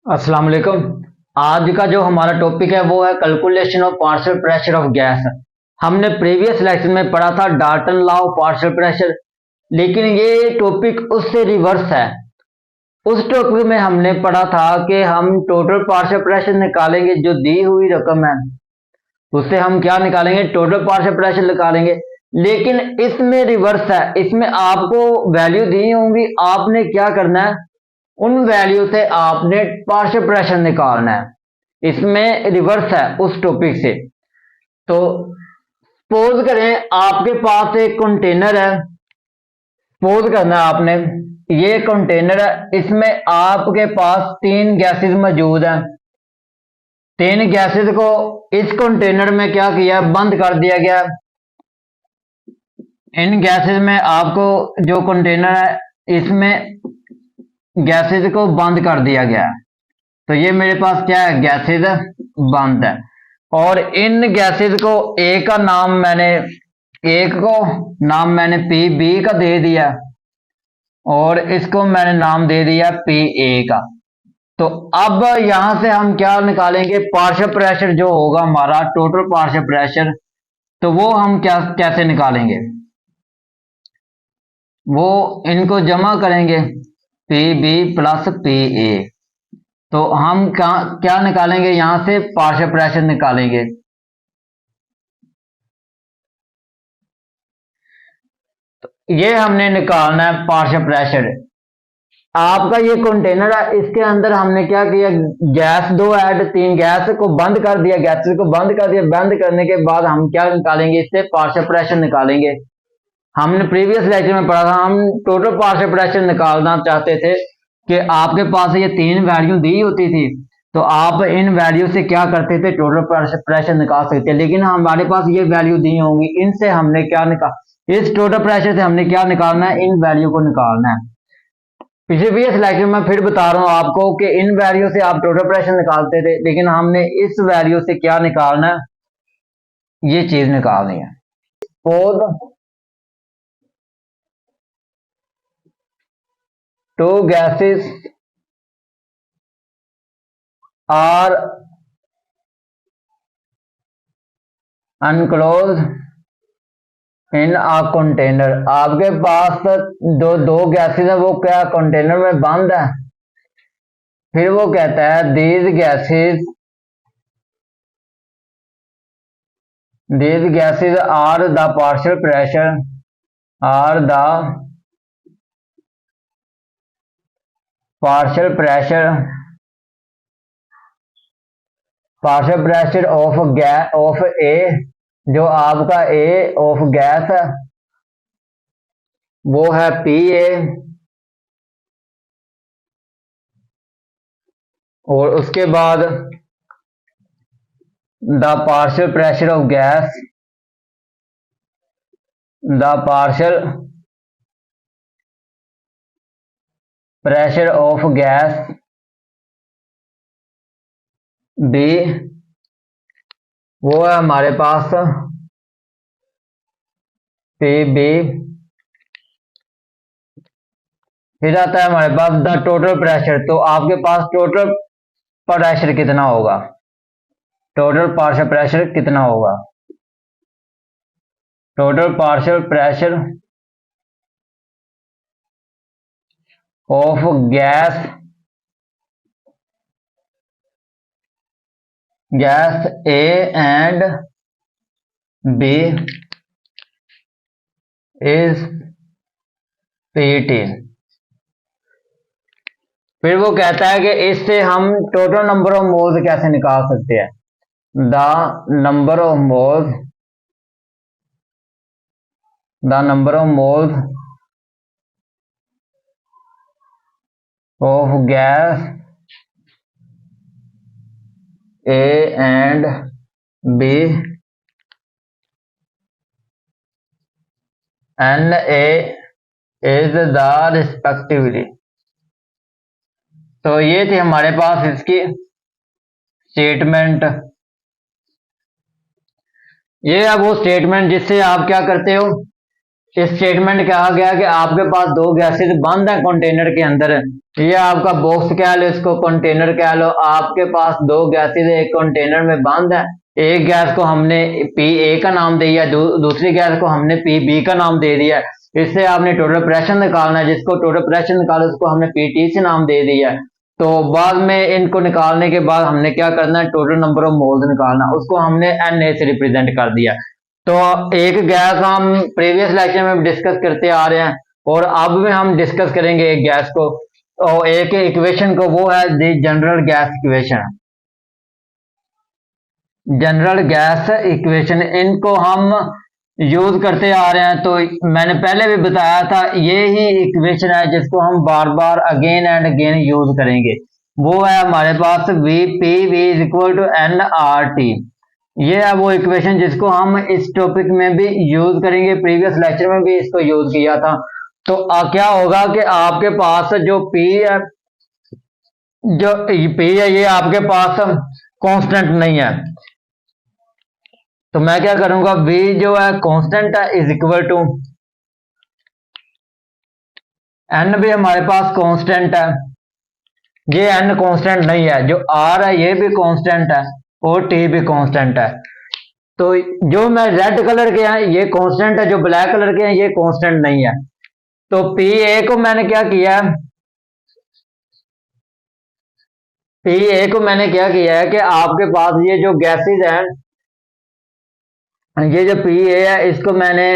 अस्सलाम वालेकुम। आज का जो हमारा टॉपिक है वो है calculation of partial pressure of gas. हमने प्रीवियस लेक्चर में पढ़ा था Dalton law of partial pressure, लेकिन ये टॉपिक उससे रिवर्स है। उस टॉपिक में हमने पढ़ा था कि हम टोटल पार्शियल प्रेशर निकालेंगे, जो दी हुई रकम है उससे हम क्या निकालेंगे, टोटल पार्शियल प्रेशर निकालेंगे। लेकिन इसमें रिवर्स है, इसमें आपको वैल्यू दी होंगी, आपने क्या करना है, उन वैल्यू से आपने पार्शियल प्रेशर निकालना है। इसमें रिवर्स है उस टॉपिक से। तो सपोज करें आपके पास एक कंटेनर है, सपोज करना है आपने, ये कंटेनर है, इसमें आपके पास तीन गैसेस मौजूद हैं। तीन गैसेस को इस कंटेनर में क्या किया, बंद कर दिया गया। इन गैसेस में आपको जो कंटेनर है इसमें गैसेस को बंद कर दिया गया। तो ये मेरे पास क्या है, गैसेस बंद है। और इन गैसेस को एक को नाम मैंने पी बी का दे दिया और इसको मैंने नाम दे दिया पी ए का। तो अब यहां से हम क्या निकालेंगे, पार्शियल प्रेशर जो होगा हमारा, टोटल पार्शियल प्रेशर। तो वो हम क्या कैसे निकालेंगे, वो इनको जमा करेंगे, P B plus P A. तो हम क्या निकालेंगे, यहां से पार्शियल प्रेशर निकालेंगे। तो ये हमने निकालना है पार्शियल प्रेशर। आपका ये कंटेनर है, इसके अंदर हमने क्या किया, गैस दो ऐड, तीन गैस को बंद कर दिया, गैसेस को बंद कर दिया। बंद करने के बाद हम क्या निकालेंगे, इससे पार्शियल प्रेशर निकालेंगे। हमने प्रीवियस लेक्चर में पढ़ा था, हम टोटल पार्शियल प्रेशर निकालना चाहते थे कि आपके पास ये तीन वैल्यू दी होती थी, तो आप इन वैल्यू से क्या करते थे, टोटल प्रेशर निकाल सकते। लेकिन हमारे पास ये वैल्यू दी होंगी, इनसे हमने क्या निकाल, इस टोटल प्रेशर से हमने क्या निकालना है, इन वैल्यू को निकालना है। प्रीवियस लेक्चर में फिर बता रहा हूं आपको कि इन वैल्यू से आप टोटल प्रेशर निकालते थे, लेकिन हमने इस वैल्यू से क्या निकालना है, ये चीज निकालनी है। और two gases are enclosed in a container। आपके पास दो गैसेस है, वो क्या कंटेनर में बंद है। फिर वो कहता है these gases are the partial pressure are the partial pressure of A, जो आपका A ऑफ गैस है वो है पी ए, और उसके बाद the partial pressure of gas, the partial pressure of gas B, वो है हमारे पास पी बी। फिर आता है हमारे पास द टोटल प्रेशर। तो आपके पास टोटल प्रेशर कितना होगा, टोटल पार्शियल प्रेशर कितना होगा, total partial pressure of gas A and B is PT. फिर वो कहता है कि इससे हम टोटल नंबर ऑफ मोल्स कैसे निकाल सकते हैं, the number of moles of gas A and B N A is the respectively. तो ये थी हमारे पास इसकी स्टेटमेंट। ये है वो स्टेटमेंट जिससे आप क्या करते हो, इस स्टेटमेंट कहा गया कि आपके पास दो गैसेस बंद है कंटेनर के अंदर, ये आपका बॉक्स कह लो, इसको कंटेनर कह लो, आपके पास दो गैसेस एक कंटेनर में बंद है, एक गैस को हमने पी ए का नाम दे दिया, दूसरी गैस को हमने पी बी का नाम दे दिया। इससे आपने टोटल प्रेशर निकालना है, जिसको टोटल प्रेशर निकाला उसको हमने पी टी से नाम दे दिया। तो बाद में इनको निकालने के बाद हमने क्या करना है, टोटल नंबर ऑफ मोल्स निकालना, उसको हमने एन ए से रिप्रेजेंट कर दिया। तो एक गैस हम प्रीवियस लेक्चर में डिस्कस करते आ रहे हैं और अब में हम डिस्कस करेंगे एक गैस को और एक इक्वेशन को, वो है the general gas equation. General gas equation इनको हम यूज करते आ रहे हैं। तो मैंने पहले भी बताया था ये ही इक्वेशन है जिसको हम बार बार अगेन एंड अगेन यूज करेंगे। वो है हमारे पास V P V is equal to N R T. ये है वो इक्वेशन जिसको हम इस टॉपिक में भी यूज करेंगे, प्रीवियस लेक्चर में भी इसको यूज किया था। तो क्या होगा कि आपके पास जो P है, जो P है ये आपके पास कांस्टेंट नहीं है। तो मैं क्या करूंगा, V जो है कांस्टेंट है इज इक्वल टू N भी हमारे पास कांस्टेंट है, ये N कांस्टेंट नहीं है, जो R है ये भी कांस्टेंट है और T भी कांस्टेंट है। तो जो मैं रेड कलर के हैं ये कांस्टेंट है, जो ब्लैक कलर के हैं ये कांस्टेंट नहीं है। तो पी ए को मैंने क्या किया, पी ए को मैंने क्या किया है कि आपके पास ये जो गैसेज हैं, ये जो पी ए है इसको मैंने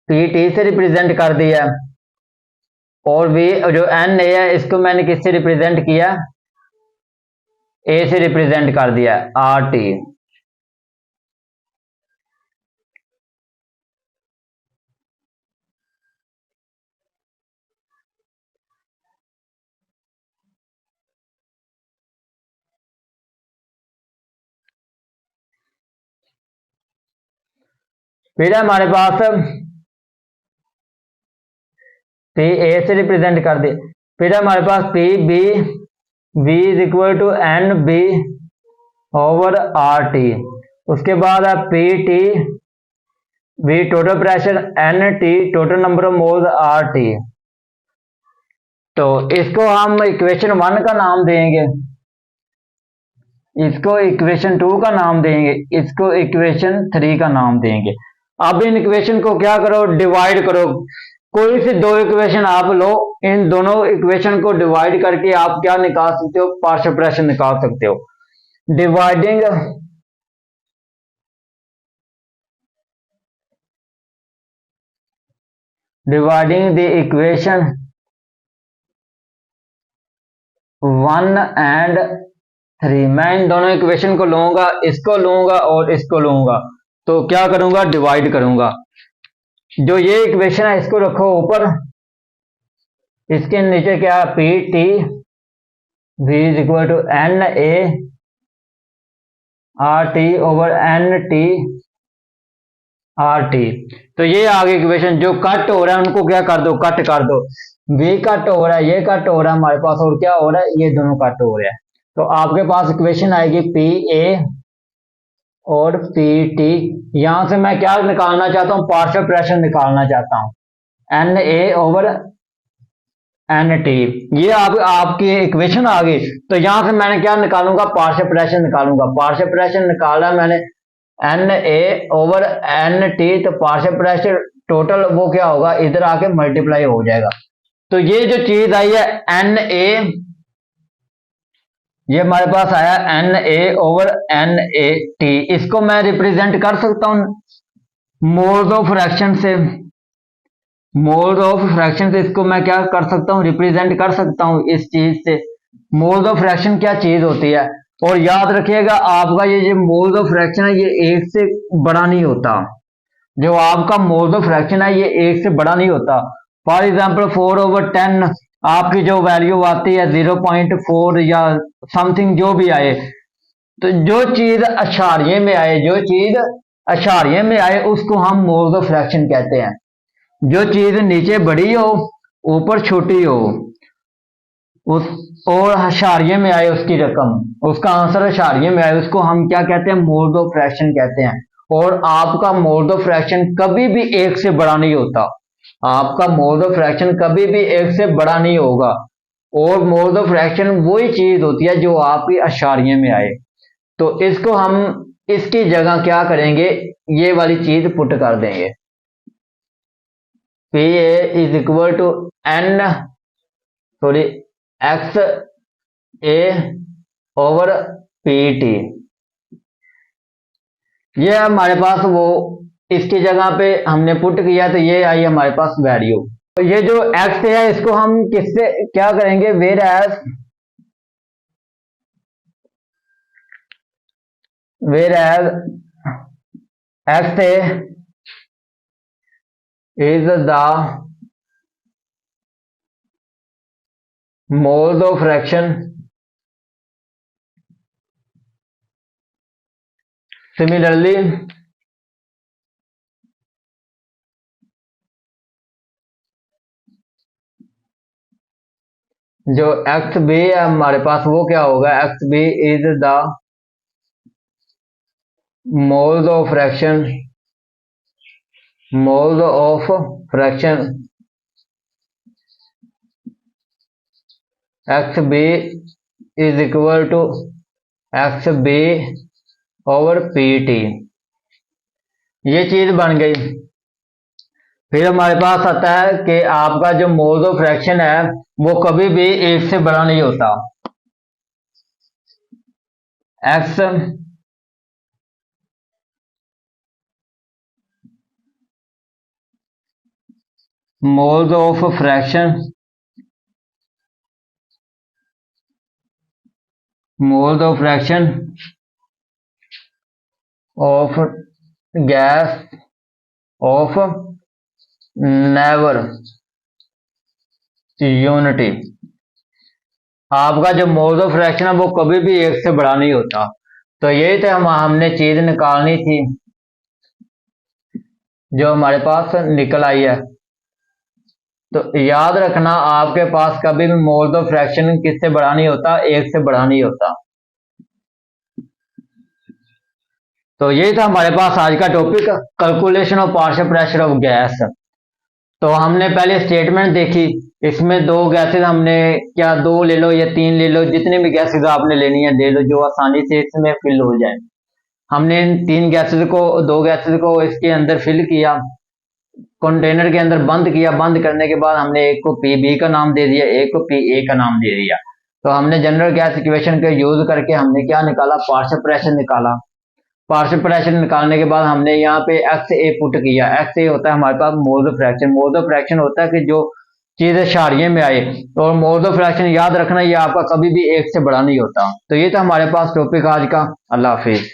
पी टी से रिप्रेजेंट कर दिया और वी जो एन ए है इसको मैंने किससे रिप्रेजेंट किया, ए से रिप्रेजेंट कर दिया आर टी। फिर हमारे पास पी ए से रिप्रेजेंट कर दे, फिर हमारे पास P B V is equal to N B over R T. उसके बाद है P T V total pressure N T total number of moles R T. तो इसको हम इक्वेशन 1 का नाम देंगे, इसको इक्वेशन 2 का नाम देंगे, इसको इक्वेशन 3 का नाम देंगे। अब इन इक्वेशन को क्या करो, डिवाइड करो। कोई से दो इक्वेशन आप लो, इन दोनों इक्वेशन को डिवाइड करके आप क्या निकाल सकते हो, पार्शियल प्रेशर निकाल सकते हो। डिवाइडिंग द इक्वेशन 1 एंड 3, मैं इन दोनों इक्वेशन को लूंगा, इसको लूंगा और इसको लूंगा, तो क्या करूंगा, डिवाइड करूंगा। जो ये इक्वेशन है इसको रखो ऊपर, इसके नीचे क्या, P T V is equal to N A R T over N T R T. तो ये आगे इक्वेशन जो कट हो रहा है उनको क्या कर दो, कट कर दो। वी कट हो रहा है, ये कट हो रहा है हमारे पास, और क्या हो रहा है, ये दोनों कट हो रहे हैं। तो आपके पास इक्वेशन आएगी पी ए और पी टी। यहां से मैं क्या निकालना चाहता हूं, पार्शियल प्रेशर निकालना चाहता हूं, N A over N T. ये आपकी इक्वेशन आ गई। तो यहां से मैंने क्या निकालूंगा, पार्शियल प्रेशर निकालूंगा। पार्शियल प्रेशर निकाला मैंने N A over N T, तो पार्शियल प्रेशर टोटल वो क्या होगा, इधर आके मल्टीप्लाई हो जाएगा। तो ये जो चीज आई है एन ए, ये हमारे पास आया N A over N A T, इसको मैं रिप्रेजेंट कर सकता हूं मोल्स ऑफ फ्रैक्शन से। मोल्स ऑफ फ्रैक्शन से इसको मैं क्या कर सकता हूं, रिप्रेजेंट कर सकता हूं इस चीज से। मोल्स ऑफ फ्रैक्शन क्या चीज होती है, और याद रखिएगा आपका ये जो मोल्स ऑफ फ्रैक्शन है ये एक से बड़ा नहीं होता। जो आपका मोल्स ऑफ फ्रैक्शन है ये एक से बड़ा नहीं होता। फॉर एग्जाम्पल 4/10 आपकी जो वैल्यू आती है 0.4 या समथिंग जो भी आए, तो जो चीज अशारिये में आए, जो चीज अशारिये में आए उसको हम मोल्स ऑफ फ्रैक्शन कहते हैं। जो चीज नीचे बड़ी हो ऊपर छोटी हो उस और अशारिये में आए उसकी रकम, उसका आंसर अशारिये में आए, उसको हम क्या कहते हैं, मोल्स ऑफ फ्रैक्शन कहते हैं। और आपका मोल्स ऑफ फ्रैक्शन कभी भी एक से बड़ा नहीं होता। आपका मोड ऑफ फ्रैक्शन कभी भी एक से बड़ा नहीं होगा। और मोड ऑफ फ्रैक्शन वही चीज होती है जो आपकी अशारिये में आए। तो इसको हम इसकी जगह क्या करेंगे, ये वाली चीज पुट कर देंगे, P A is equal to N sorry X A over P T. ये हमारे पास वो इसकी जगह पे हमने पुट किया तो ये आई हमारे पास वैल्यू। तो ये जो एक्स है इसको हम किससे क्या करेंगे, where as X is the mode of fraction, similarly जो एक्स बी है हमारे पास वो क्या होगा, X B is the mode of fraction, mode of fraction X B is equal to X B over P T. ये चीज बन गई। फिर हमारे पास आता है कि आपका जो मोड ऑफ फ्रैक्शन है वो कभी भी एक से बड़ा नहीं होता। X mode of fraction, mode of fraction of gas off never unity. आपका जो मोड ऑफ फ्रैक्शन है वो कभी भी एक से बड़ा नहीं होता। तो यही तो हमने चीज निकालनी थी जो हमारे पास निकल आई है। तो याद रखना आपके पास कभी भी मोड ऑफ फ्रैक्शन किससे बड़ा नहीं होता, एक से बड़ा नहीं होता। तो यही था हमारे पास आज का topic, calculation of partial pressure of gas. तो हमने पहले स्टेटमेंट देखी, इसमें दो गैसेज हमने क्या दो ले लो या तीन ले लो, जितनी भी गैसेज आपने लेनी है ले लो जो आसानी से इसमें फिल हो जाए। हमने इन तीन गैसेज को, दो गैसेज को इसके अंदर फिल किया, कंटेनर के अंदर बंद किया। बंद करने के बाद हमने एक को पी बी का नाम दे दिया, एक को पी ए का नाम दे दिया। तो हमने जनरल गैस इक्वेशन का यूज करके हमने क्या निकाला, पार्शियल प्रेशर निकाला। पार्शियल प्रेशर निकालने के बाद हमने यहाँ पे एक्स ए पुट किया। एक्स ए होता है हमारे पास mole of fraction. Mode of fraction होता है कि जो चीज इशारिये में आए। और मोड ऑफ फ्रैक्शन याद रखना ये आपका कभी भी एक से बड़ा नहीं होता। तो ये था हमारे पास टॉपिक आज का। अल्लाह हाफिज।